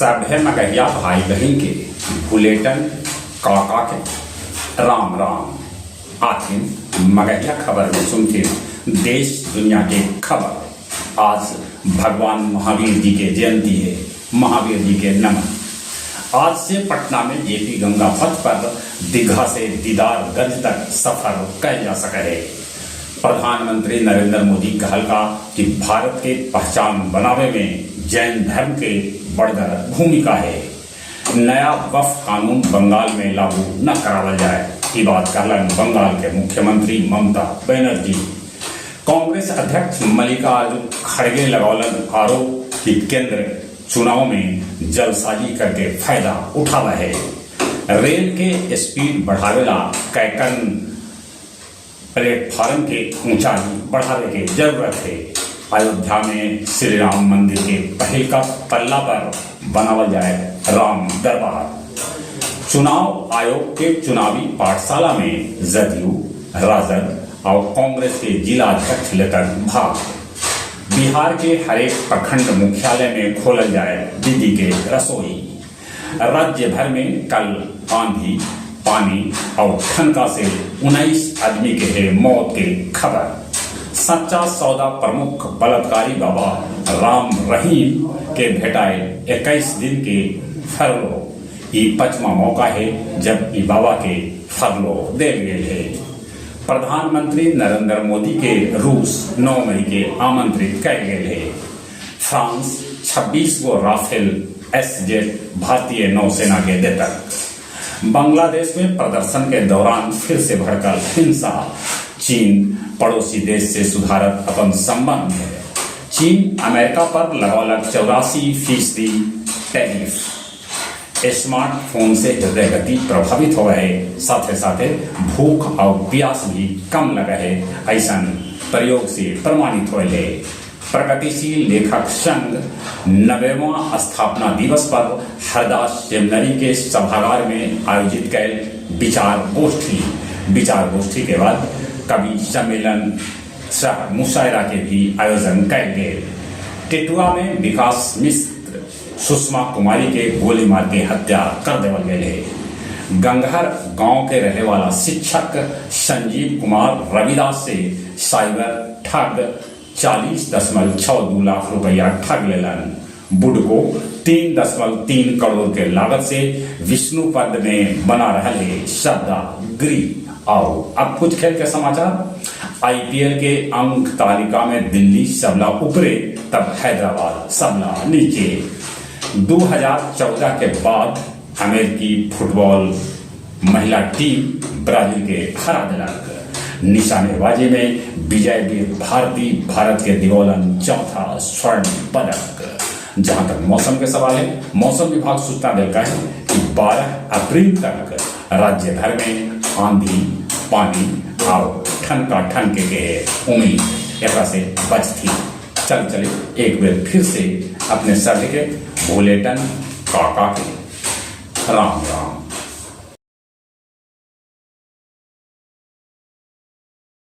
सभे मगहिया भाई बहन के बुलेटिन काका के राम राम। आखिर मगहिया खबर में सुनते देश दुनिया के खबर। आज भगवान महावीर जी के जयंती है। महावीर जी के नमन। आज से पटना में जेपी गंगा पथ पर दीघा से दीदारगंज तक सफर किया जा सके। प्रधानमंत्री नरेंद्र मोदी कहलका कि भारत के पहचान बनावे में जैन धर्म के बड़गर भूमिका है। नया वक्फ कानून बंगाल में लागू न करावल जाए, ये बात कहलन बंगाल के मुख्यमंत्री ममता बनर्जी। कांग्रेस अध्यक्ष मल्लिकार्जुन खड़गे लगौलन आरोप कि केंद्र चुनाव में जलसाजी करके फायदा उठावा है। रेल के स्पीड बढ़ावेला कैकन प्लेटफार्म के ऊंचाई बढ़ावे की जरूरत है। अयोध्या में श्री राम मंदिर के पहल का पल्ला पर बनावल जाए राम दरबार। चुनाव आयोग के चुनावी पाठशाला में जदयू, राजद और कांग्रेस के जिला अध्यक्ष लेकर भाग। बिहार के हरेक प्रखंड मुख्यालय में खोलल जाए दीदी के रसोई। राज्य भर में कल आंधी, पानी और ठनका से 19 आदमी के है मौत के खबर। सच्चा सौदा प्रमुख बलात्कारी बाबा राम रहीम के भेटाए 21 दिन के फरलो। ये 5वां मौका है जब ई बाबा के फरलो दे गए है। प्रधानमंत्री नरेंद्र मोदी के रूस 9 मई के आमंत्रित कर गए है। फ्रांस 26 गो राफेल एसजेट भारतीय नौसेना के देतक। बांग्लादेश में प्रदर्शन के दौरान फिर से भड़कल हिंसा। चीन पड़ोसी देश से सुधारत अपन संबंध है। चीन अमेरिका पर लगौलक 84% टैरिफ। स्मार्टफोन से हृदय गति प्रभावित हो रहे, साथे साथे भूख और प्यास भी कम लगे है, ऐसा प्रयोग से प्रमाणित हो रहे। प्रगतिशील लेखक संघ 90वां स्थापना दिवस पर हरदास सेमिनरी के सभागार में आयोजित कैल विचार गोष्ठी के बाद कवि सम्मेलन सह मुशायरा के भी आयोजन कैल गए। टेटुआ में विकास मिश्र सुषमा कुमारी के गोली मार के हत्या कर देवल गए। गंगहर गांव के रहने वाला शिक्षक संजीव कुमार रविदास से साइबर ठग 40.62 लाख रुपया ठग लेलन। बुडको 3.3 करोड़ के लागत से विष्णु पद में बना रहे शब्दा गृह। और अब कुछ खेल के समाचार। आईपीएल के अंक तालिका में दिल्ली सबला ऊपरे, तब हैदराबाद सबला नीचे। 2014 के बाद अमेरिकी फुटबॉल महिला टीम ब्राजील के हरा दिलक। निशानेबाजी में विजयवीर भारती भारत के दिवोलन चौथा स्वर्ण पदक। जहां तक मौसम के सवाल है, मौसम विभाग सूचना देता है कि 12 अप्रैल तक राज्य भर में आंधी, पानी और ठनके के उम्मीद एक से बचती। चले एक बार फिर से अपने सभी के बुलेटिन काका के राम राम।